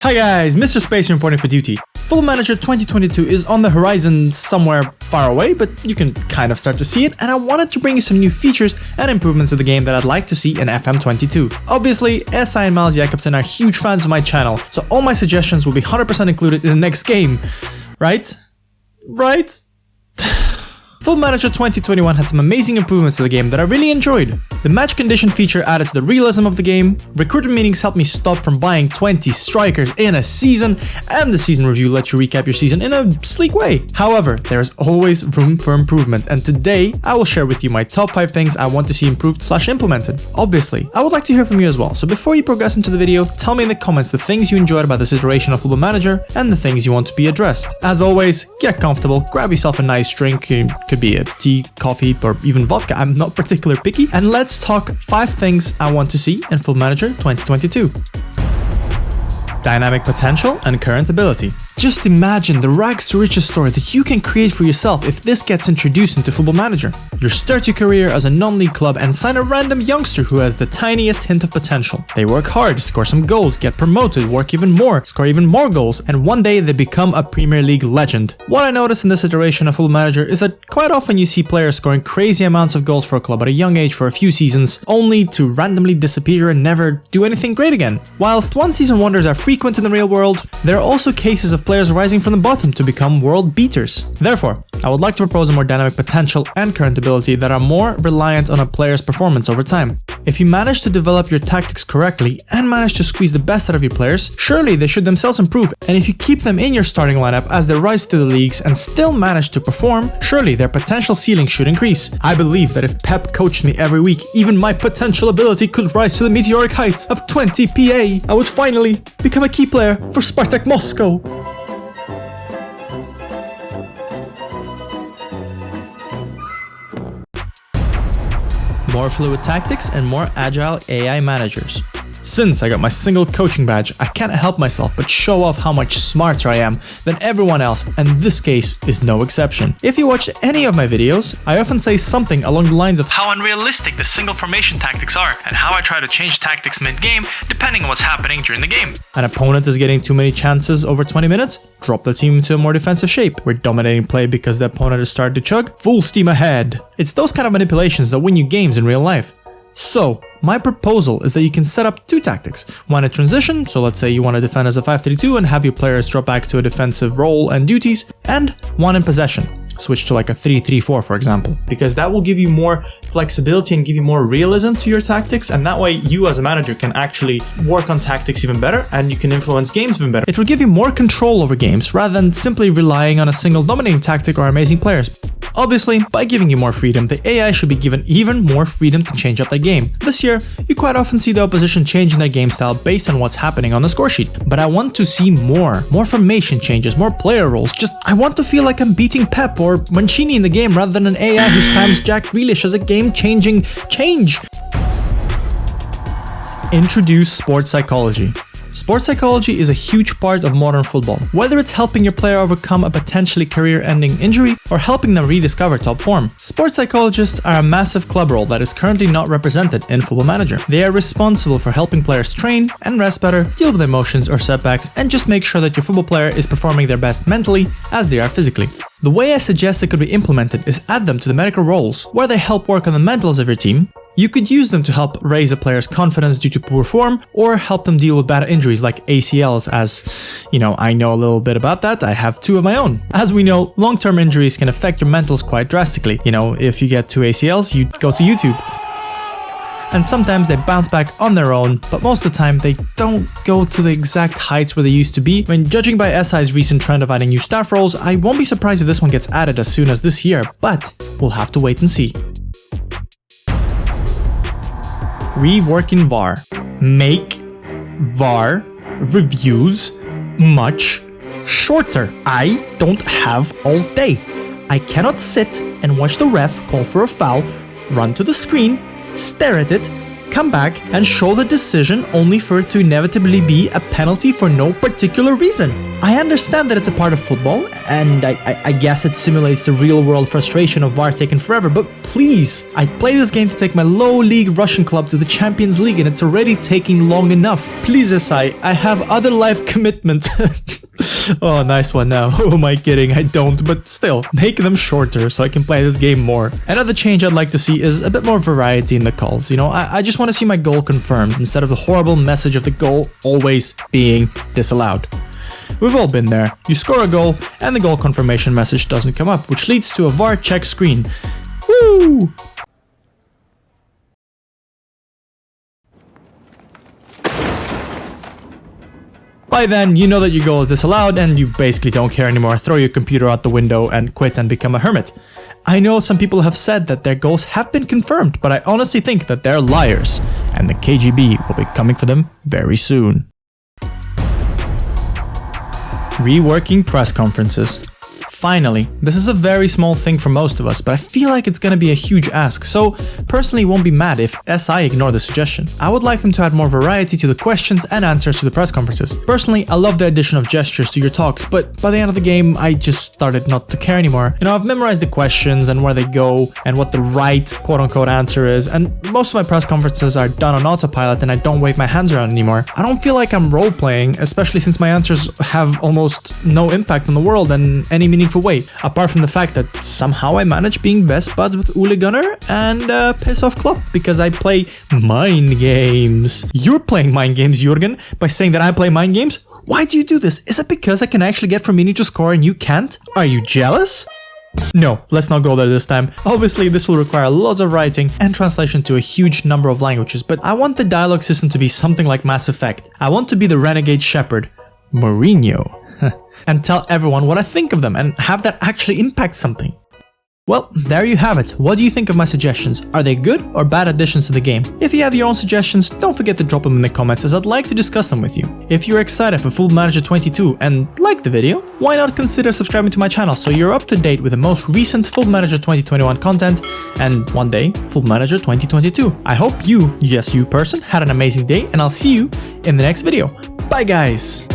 Hi guys, MrSpaceman reporting for duty. Football Manager 2022 is on the horizon somewhere far away, but you can kind of start to see it, and I wanted to bring you some new features and improvements to the game that I'd like to see in FM22. Obviously, SI and Miles Jacobson are huge fans of my channel, so all my suggestions will be 100% included in the next game. Right? Football Manager 2021 had some amazing improvements to the game that I really enjoyed. The match condition feature added to the realism of the game, recruitment meetings helped me stop from buying 20 strikers in a season, and the season review lets you recap your season in a sleek way. However, there is always room for improvement, and today I will share with you my top 5 things I want to see improved/implemented. Obviously, I would like to hear from you as well, so before you progress into the video, tell me in the comments the things you enjoyed about this iteration of Football Manager and the things you want to be addressed. As always, get comfortable, grab yourself a nice drink, could be a tea, coffee, or even vodka, I'm not particularly picky, and let's talk 5 things I want to see in Football Manager 2022. Dynamic potential and current ability. Just imagine the rags to riches story that you can create for yourself if this gets introduced into Football Manager. You start your career as a non-league club and sign a random youngster who has the tiniest hint of potential. They work hard, score some goals, get promoted, work even more, score even more goals, and one day they become a Premier League legend. What I noticed in this iteration of Football Manager is that quite often you see players scoring crazy amounts of goals for a club at a young age for a few seasons, only to randomly disappear and never do anything great again. Whilst one-season wonders are frequent in the real world, there are also cases of players rising from the bottom to become world beaters. Therefore, I would like to propose a more dynamic potential and current ability that are more reliant on a player's performance over time. If you manage to develop your tactics correctly and manage to squeeze the best out of your players, surely they should themselves improve, and if you keep them in your starting lineup as they rise through the leagues and still manage to perform, surely their potential ceiling should increase. I believe that if Pep coached me every week, even my potential ability could rise to the meteoric heights of 20 PA. I would finally become a key player for Spartak Moscow. More fluid tactics and more agile AI managers. Since I got my single coaching badge, I can't help myself but show off how much smarter I am than everyone else, and this case is no exception. If you watched any of my videos, I often say something along the lines of how unrealistic the single formation tactics are, and how I try to change tactics mid-game depending on what's happening during the game. An opponent is getting too many chances over 20 minutes? Drop the team into a more defensive shape. We're dominating play because the opponent has started to chug? Full steam ahead. It's those kind of manipulations that win you games in real life. So, my proposal is that you can set up 2 tactics. One in transition, so let's say you want to defend as a 5-3-2 and have your players drop back to a defensive role and duties, and one in possession. Switch to like a 3-3-4 for example, because that will give you more flexibility and give you more realism to your tactics, and that way you as a manager can actually work on tactics even better and you can influence games even better. It will give you more control over games rather than simply relying on a single dominating tactic or amazing players. Obviously, by giving you more freedom, the AI should be given even more freedom to change up their game. This year, you quite often see the opposition changing their game style based on what's happening on the score sheet, but I want to see more formation changes, more player roles. I want to feel like I'm beating Pep or Mancini in the game rather than an AI who spams Jack Grealish as a game-changing change. Introduce sports psychology. Sports psychology is a huge part of modern football, whether it's helping your player overcome a potentially career-ending injury or helping them rediscover top form. Sports psychologists are a massive club role that is currently not represented in Football Manager. They are responsible for helping players train and rest better, deal with emotions or setbacks, and just make sure that your football player is performing their best mentally as they are physically. The way I suggest they could be implemented is add them to the medical roles, where they help work on the mentals of your team. You could use them to help raise a player's confidence due to poor form, or help them deal with bad injuries like ACLs, as, I know a little bit about that, I have 2 of my own. As we know, long-term injuries can affect your mentals quite drastically. If you get 2 ACLs, you go to YouTube. And sometimes they bounce back on their own, but most of the time they don't go to the exact heights where they used to be. When judging by SI's recent trend of adding new staff roles, I won't be surprised if this one gets added as soon as this year, but we'll have to wait and see. Reworking VAR. Make VAR reviews much shorter. I don't have all day. I cannot sit and watch the ref call for a foul, run to the screen, stare at it, come back and show the decision only for it to inevitably be a penalty for no particular reason. I understand that it's a part of football, and I guess it simulates the real-world frustration of VAR taking forever, but please, I play this game to take my low-league Russian club to the Champions League, and it's already taking long enough. Please, SI, I have other life commitments. Oh, nice one now. Who am I kidding? I don't, but still, make them shorter so I can play this game more. Another change I'd like to see is a bit more variety in the calls. You know, I just want to see my goal confirmed instead of the horrible message of the goal always being disallowed. We've all been there. You score a goal and the goal confirmation message doesn't come up, which leads to a VAR check screen. Woo! By then, you know that your goal is disallowed and you basically don't care anymore. Throw your computer out the window and quit and become a hermit. I know some people have said that their goals have been confirmed, but I honestly think that they're liars, and the KGB will be coming for them very soon. Reworking press conferences. Finally, this is a very small thing for most of us, but I feel like it's gonna be a huge ask, so personally won't be mad if SI ignore the suggestion. I would like them to add more variety to the questions and answers to the press conferences. Personally, I love the addition of gestures to your talks, but by the end of the game, I just started not to care anymore. You know, I've memorized the questions and where they go and what the right quote-unquote answer is, and most of my press conferences are done on autopilot and I don't wave my hands around anymore. I don't feel like I'm role-playing, especially since my answers have almost no impact on the world in any meaningful way, apart from the fact that somehow I manage being best buds with Ole Gunnar and piss off Klopp because I play mind games. You're playing mind games, Jurgen, by saying that I play mind games? Why do you do this? Is it because I can actually get Firmino to score and you can't? Are you jealous? No, let's not go there this time. Obviously, this will require lots of writing and translation to a huge number of languages, but I want the dialogue system to be something like Mass Effect. I want to be the renegade shepherd, Mourinho, and tell everyone what I think of them and have that actually impact something. Well, there you have it. What do you think of my suggestions? Are they good or bad additions to the game? If you have your own suggestions, don't forget to drop them in the comments as I'd like to discuss them with you. If you're excited for Football Manager 22 and like the video, why not consider subscribing to my channel so you're up to date with the most recent Football Manager 2021 content and one day Football Manager 2022. I hope you, yes you person, had an amazing day and I'll see you in the next video. Bye guys!